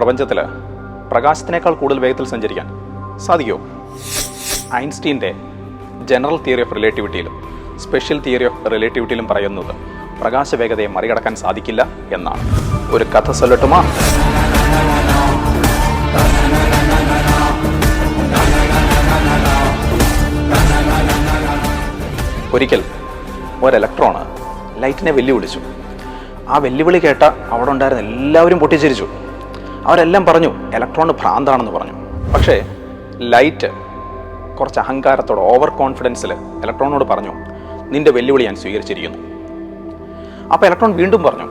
പ്രപഞ്ചത്തിൽ പ്രകാശത്തിനേക്കാൾ കൂടുതൽ വേഗത്തിൽ സഞ്ചരിക്കാൻ സാധിക്കുമോ? ഐൻസ്റ്റീൻ്റെ ജനറൽ തിയറി ഓഫ് റിലേറ്റിവിറ്റിയിലും സ്പെഷ്യൽ തിയറി ഓഫ് റിലേറ്റിവിറ്റിയിലും പറയുന്നത് പ്രകാശവേഗതയെ മറികടക്കാൻ സാധിക്കില്ല എന്നാണ്. ഒരു കഥ സൊല്ലട്ടുമാ? ഒരിക്കൽ ഒരു ഇലക്ട്രോണ് ലൈറ്റിനെ വെല്ലുവിളിച്ചു. ആ വെല്ലുവിളി കേട്ട അവിടെ ഉണ്ടായിരുന്ന എല്ലാവരും പൊട്ടിച്ചിരിച്ചു. അവരെല്ലാം പറഞ്ഞു ഇലക്ട്രോണ് ഭ്രാന്താണെന്ന് പറഞ്ഞു. പക്ഷേ ലൈറ്റ് കുറച്ച് അഹങ്കാരത്തോടെ, ഓവർ കോൺഫിഡൻസിൽ ഇലക്ട്രോണോട് പറഞ്ഞു, നിന്റെ വെല്ലുവിളി ഞാൻ സ്വീകരിച്ചിരിക്കുന്നു. അപ്പോൾ ഇലക്ട്രോൺ വീണ്ടും പറഞ്ഞു,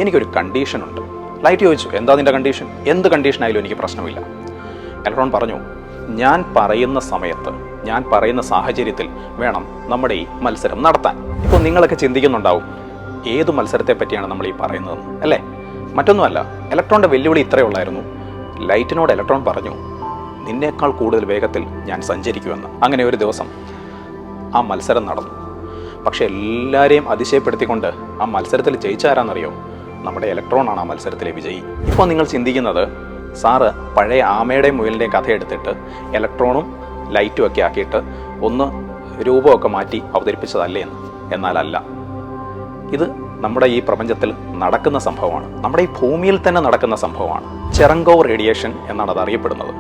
എനിക്കൊരു കണ്ടീഷനുണ്ട്. ലൈറ്റ് ചോദിച്ചു, എന്താ നിന്റെ കണ്ടീഷൻ? എന്ത് കണ്ടീഷനായാലും എനിക്ക് പ്രശ്നമില്ല. ഇലക്ട്രോൺ പറഞ്ഞു, ഞാൻ പറയുന്ന സമയത്ത്, ഞാൻ പറയുന്ന സാഹചര്യത്തിൽ വേണം നമ്മുടെ ഈ മത്സരം നടത്താൻ. ഇപ്പോൾ നിങ്ങളൊക്കെ ചിന്തിക്കുന്നുണ്ടാവും, ഏത് മത്സരത്തെ പറ്റിയാണ് നമ്മൾ ഈ പറയുന്നതെന്ന്, അല്ലേ? മറ്റൊന്നുമല്ല, ഇലക്ട്രോണിൻ്റെ വെല്ലുവിളി ഇത്രയേ ഉള്ളായിരുന്നു. ലൈറ്റിനോട് ഇലക്ട്രോൺ പറഞ്ഞു, നിന്നേക്കാൾ കൂടുതൽ വേഗത്തിൽ ഞാൻ സഞ്ചരിക്കുമെന്ന്. അങ്ങനെ ഒരു ദിവസം ആ മത്സരം നടന്നു. പക്ഷെ എല്ലാവരെയും അതിശയപ്പെടുത്തിക്കൊണ്ട് ആ മത്സരത്തിൽ ജയിച്ചാരാന്നറിയോ? നമ്മുടെ ഇലക്ട്രോണാണ് ആ മത്സരത്തിലെ വിജയി. ഇപ്പോൾ നിങ്ങൾ ചിന്തിക്കുന്നത്, സാറ് പഴയ ആമയുടെയും മുയലിൻ്റെയും കഥ എടുത്തിട്ട് ഇലക്ട്രോണും ലൈറ്റും ഒക്കെ ആക്കിയിട്ട് ഒന്ന് രൂപമൊക്കെ മാറ്റി അവതരിപ്പിച്ചതല്ലേ എന്ന്. എന്നാലല്ല, ഇത് നമ്മുടെ ഈ പ്രപഞ്ചത്തിൽ നടക്കുന്ന സംഭവമാണ്. നമ്മുടെ ഈ ഭൂമിയിൽ തന്നെ നടക്കുന്ന സംഭവമാണ്. ചെറങ്കോവ് റേഡിയേഷൻ എന്നാണ് അത് അറിയപ്പെടുന്നത്.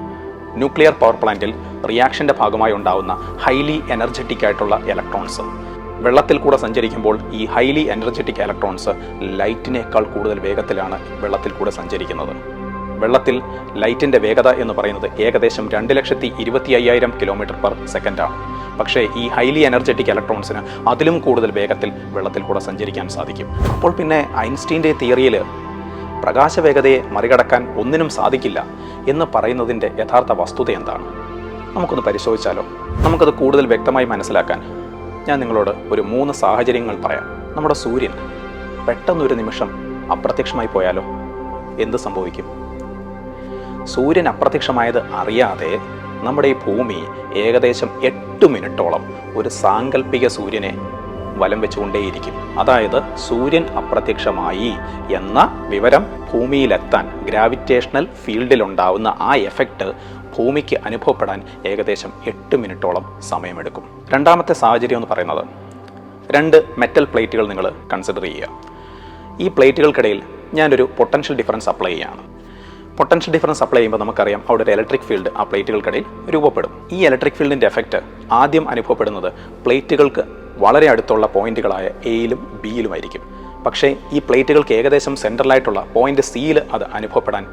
ന്യൂക്ലിയർ പവർ പ്ലാന്റിൽ റിയാക്ഷൻ്റെ ഭാഗമായി ഉണ്ടാകുന്ന ഹൈലി എനർജറ്റിക് ആയിട്ടുള്ള ഇലക്ട്രോൺസ് വെള്ളത്തിൽ കൂടെ സഞ്ചരിക്കുമ്പോൾ ഈ ഹൈലി എനർജറ്റിക് ഇലക്ട്രോൺസ് ലൈറ്റിനേക്കാൾ കൂടുതൽ വേഗത്തിലാണ് വെള്ളത്തിൽ കൂടെ സഞ്ചരിക്കുന്നത്. വെള്ളത്തിൽ ലൈറ്റിൻ്റെ വേഗത എന്ന് പറയുന്നത് ഏകദേശം 2,25,000 km/s. പക്ഷേ ഈ ഹൈലി എനർജറ്റിക് ഇലക്ട്രോൺസിന് അതിലും കൂടുതൽ വേഗത്തിൽ വെള്ളത്തിൽ കൂടെ സഞ്ചരിക്കാൻ സാധിക്കും. അപ്പോൾ പിന്നെ ഐൻസ്റ്റീൻ്റെ തിയറിയിൽ പ്രകാശവേഗതയെ മറികടക്കാൻ ഒന്നിനും സാധിക്കില്ല എന്ന് പറയുന്നതിൻ്റെ യഥാർത്ഥ വസ്തുത എന്താണ്? നമുക്കൊന്ന് പരിശോധിച്ചാലോ? നമുക്കത് കൂടുതൽ വ്യക്തമായി മനസ്സിലാക്കാൻ ഞാൻ നിങ്ങളോട് ഒരു 3 സാഹചര്യങ്ങൾ പറയാം. നമ്മുടെ സൂര്യൻ പെട്ടെന്നൊരു നിമിഷം അപ്രത്യക്ഷമായി പോയാലോ? എന്ത് സംഭവിക്കും? സൂര്യൻ അപ്രത്യക്ഷമായത് അറിയാതെ നമ്മുടെ ഈ ഭൂമി ഏകദേശം 8 മിനിറ്റോളം ഒരു സാങ്കല്പിക സൂര്യനെ വലം വെച്ചുകൊണ്ടേയിരിക്കും. അതായത് സൂര്യൻ അപ്രത്യക്ഷമായി എന്ന വിവരം ഭൂമിയിലെത്താൻ ഗ്രാവിറ്റേഷണൽ ഫീൽഡിലുണ്ടാവുന്ന ആ എഫക്റ്റ് ഭൂമിക്ക് അനുഭവപ്പെടാൻ ഏകദേശം 8 മിനിറ്റോളം സമയമെടുക്കും. രണ്ടാമത്തെ സാഹചര്യം എന്ന് പറയുന്നത്, 2 മെറ്റൽ പ്ലേറ്റുകൾ നിങ്ങൾ കൺസിഡർ ചെയ്യുക. ഈ പ്ലേറ്റുകൾക്കിടയിൽ ഞാനൊരു പൊട്ടൻഷ്യൽ ഡിഫറൻസ് അപ്ലൈ ചെയ്യുകയാണ്. പൊട്ടൻഷ്യൽ ഡിഫറൻസ് അപ്ലൈ ചെയ്യുമ്പോൾ നമുക്കറിയാം അവിടെ ഒരു ഇലക്ട്രിക് ഫീൽഡ് ആ പ്ലേറ്റുകൾക്കിടയിൽ രൂപപ്പെടും. ഈ ഇലക്ട്രിക് ഫീൽഡിൻ്റെ എഫക്റ്റ് ആദ്യം അനുഭവപ്പെടുന്നത് പ്ലേറ്റുകൾക്ക് വളരെ അടുത്തുള്ള പോയിന്റുകളായ എയിലും ബിയിലുമായിരിക്കും. പക്ഷേ ഈ പ്ലേറ്റുകൾക്ക് ഏകദേശം സെൻട്രലായിട്ടുള്ള പോയിന്റ് സിയിൽ അത് അനുഭവപ്പെടാൻ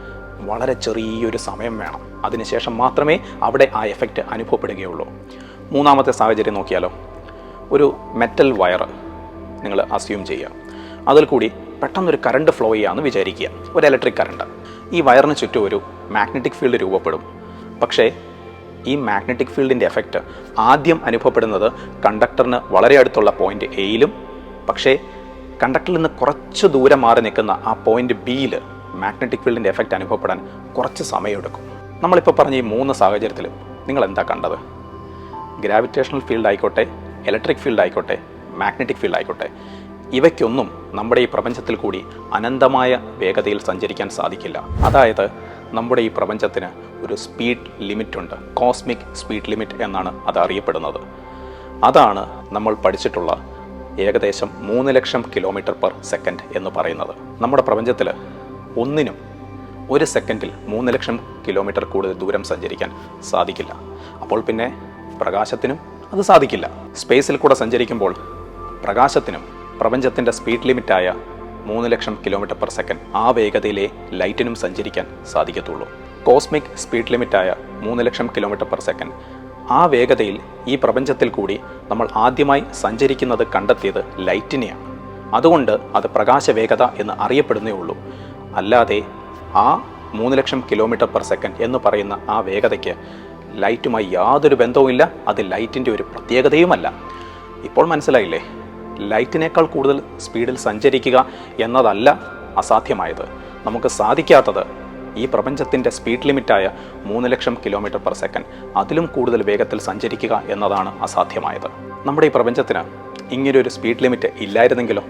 വളരെ ചെറിയൊരു സമയം വേണം. അതിനുശേഷം മാത്രമേ അവിടെ ആ എഫക്റ്റ് അനുഭവപ്പെടുകയുള്ളൂ. മൂന്നാമത്തെ സാഹചര്യം നോക്കിയാലോ? ഒരു മെറ്റൽ വയർ നിങ്ങൾ അസ്യൂം ചെയ്യുക. അതിൽ കൂടി പെട്ടെന്നൊരു കറണ്ട് ഫ്ലോ ചെയ്യാമെന്ന് വിചാരിക്കുക, ഒരു ഇലക്ട്രിക് കറണ്ട്. ഈ വയറിന് ചുറ്റും ഒരു മാഗ്നറ്റിക് ഫീൽഡ് രൂപപ്പെടും. പക്ഷേ ഈ മാഗ്നറ്റിക് ഫീൽഡിൻ്റെ എഫക്റ്റ് ആദ്യം അനുഭവപ്പെടുന്നത് കണ്ടക്ടറിന് വളരെ അടുത്തുള്ള പോയിന്റ് എയിലും, പക്ഷേ കണ്ടക്ടറിൽ നിന്ന് കുറച്ച് ദൂരം മാറി നിൽക്കുന്ന ആ പോയിന്റ് ബിയിൽ മാഗ്നറ്റിക് ഫീൽഡിൻ്റെ എഫക്റ്റ് അനുഭവപ്പെടാൻ കുറച്ച് സമയമെടുക്കും. നമ്മളിപ്പോൾ പറഞ്ഞ ഈ 3 സാഹചര്യത്തിലും നിങ്ങൾ എന്താ കണ്ടത്? ഗ്രാവിറ്റേഷണൽ ഫീൽഡ് ആയിക്കോട്ടെ, ഇലക്ട്രിക് ഫീൽഡ് ആയിക്കോട്ടെ, മാഗ്നറ്റിക് ഫീൽഡ് ആയിക്കോട്ടെ, ഇവയ്ക്കൊന്നും നമ്മുടെ ഈ പ്രപഞ്ചത്തിൽ കൂടി അനന്തമായ വേഗതയിൽ സഞ്ചരിക്കാൻ സാധിക്കില്ല. അതായത് നമ്മുടെ ഈ പ്രപഞ്ചത്തിന് ഒരു സ്പീഡ് ലിമിറ്റ് ഉണ്ട്. കോസ്മിക് സ്പീഡ് ലിമിറ്റ് എന്നാണ് അത് അറിയപ്പെടുന്നത്. അതാണ് നമ്മൾ പഠിച്ചിട്ടുള്ള ഏകദേശം 3 ലക്ഷം km/s എന്ന് പറയുന്നത്. നമ്മുടെ പ്രപഞ്ചത്തിൽ ഒന്നിനും 1 സെക്കൻഡിൽ 3 ലക്ഷം കിലോമീറ്റർ കൂടുതൽ ദൂരം സഞ്ചരിക്കാൻ സാധിക്കില്ല. അപ്പോൾ പിന്നെ പ്രകാശത്തിനും അത് സാധിക്കില്ല. സ്പേസിൽ കൂടെ സഞ്ചരിക്കുമ്പോൾ പ്രകാശത്തിനും പ്രപഞ്ചത്തിൻ്റെ സ്പീഡ് ലിമിറ്റായ 3 ലക്ഷം km/s ആ വേഗതയിലെ ലൈറ്റിനും സഞ്ചരിക്കാൻ സാധിക്കത്തുള്ളൂ. കോസ്മിക് സ്പീഡ് ലിമിറ്റായ 3 ലക്ഷം km/s ആ വേഗതയിൽ ഈ പ്രപഞ്ചത്തിൽ കൂടി നമ്മൾ ആദ്യമായി സഞ്ചരിക്കുന്നത് കണ്ടെത്തിയത് ലൈറ്റിനെയാണ്. അതുകൊണ്ട് അത് പ്രകാശവേഗത എന്ന് അറിയപ്പെടുന്നേ ഉള്ളൂ. അല്ലാതെ ആ 3 ലക്ഷം km/s എന്ന് പറയുന്ന ആ വേഗതയ്ക്ക് ലൈറ്റുമായി യാതൊരു ബന്ധവുമില്ല. അത് ലൈറ്റിൻ്റെ ഒരു പ്രത്യേകതയുമല്ല. ഇപ്പോൾ മനസ്സിലായില്ലേ? ലൈറ്റിനേക്കാൾ കൂടുതൽ സ്പീഡിൽ സഞ്ചരിക്കുക എന്നതല്ല അസാധ്യമായത്. നമുക്ക് സാധിക്കാത്തത് ഈ പ്രപഞ്ചത്തിൻ്റെ സ്പീഡ് ലിമിറ്റായ 3 ലക്ഷം km/s അതിലും കൂടുതൽ വേഗത്തിൽ സഞ്ചരിക്കുക എന്നതാണ് അസാധ്യമായത്. നമ്മുടെ ഈ പ്രപഞ്ചത്തിന് ഇങ്ങനൊരു സ്പീഡ് ലിമിറ്റ് ഇല്ലായിരുന്നെങ്കിലോ?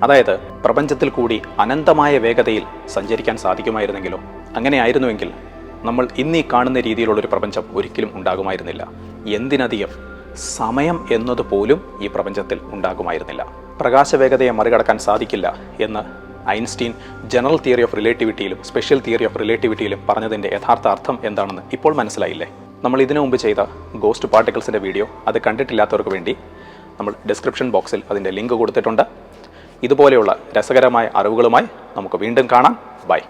അതായത് പ്രപഞ്ചത്തിൽ കൂടി അനന്തമായ വേഗതയിൽ സഞ്ചരിക്കാൻ സാധിക്കുമായിരുന്നെങ്കിലോ? അങ്ങനെയായിരുന്നുവെങ്കിൽ നമ്മൾ ഇന്നീ കാണുന്ന രീതിയിലുള്ളൊരു പ്രപഞ്ചം ഒരിക്കലും ഉണ്ടാകുമായിരുന്നില്ല. എന്തിനധികം സമയം എന്നതുപോലും ഈ പ്രപഞ്ചത്തിൽ ഉണ്ടാകുമായിരുന്നില്ല. പ്രകാശവേഗതയെ മറികടക്കാൻ സാധിക്കില്ല എന്ന് ഐൻസ്റ്റീൻ ജനറൽ തിയറി ഓഫ് റിലേറ്റിവിറ്റിയിലും സ്പെഷ്യൽ തിയറി ഓഫ് റിലേറ്റിവിറ്റിയിലും പറഞ്ഞതിൻ്റെ യഥാർത്ഥ അർത്ഥം എന്താണെന്ന് ഇപ്പോൾ മനസ്സിലായില്ലേ? നമ്മൾ ഇതിനു മുമ്പ് ചെയ്ത ഗോസ്റ്റ് പാർട്ടിക്കിൾസിൻ്റെ വീഡിയോ അത് കണ്ടിട്ടില്ലാത്തവർക്ക് വേണ്ടി നമ്മൾ ഡിസ്ക്രിപ്ഷൻ ബോക്സിൽ അതിൻ്റെ ലിങ്ക് കൊടുത്തിട്ടുണ്ട്. ഇതുപോലെയുള്ള രസകരമായ അറിവുകളുമായി നമുക്ക് വീണ്ടും കാണാം. ബൈ.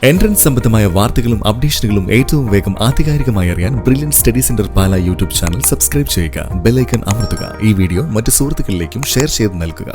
എൻട്രൻസ് സംബന്ധമായ വാർത്തകളും അപ്ഡേഷനുകളും ഏറ്റവും വേഗം ആധികാരികമായി അറിയാൻ ബ്രില്യൻറ്റ് സ്റ്റഡി സെന്റർ പാല യൂട്യൂബ് ചാനൽ സബ്സ്ക്രൈബ് ചെയ്യുക. ബെൽ ഐക്കൺ അമർത്തുക. ഈ വീഡിയോ മറ്റ് സുഹൃത്തുക്കളിലേക്കും ഷെയർ ചെയ്ത് നൽകുക.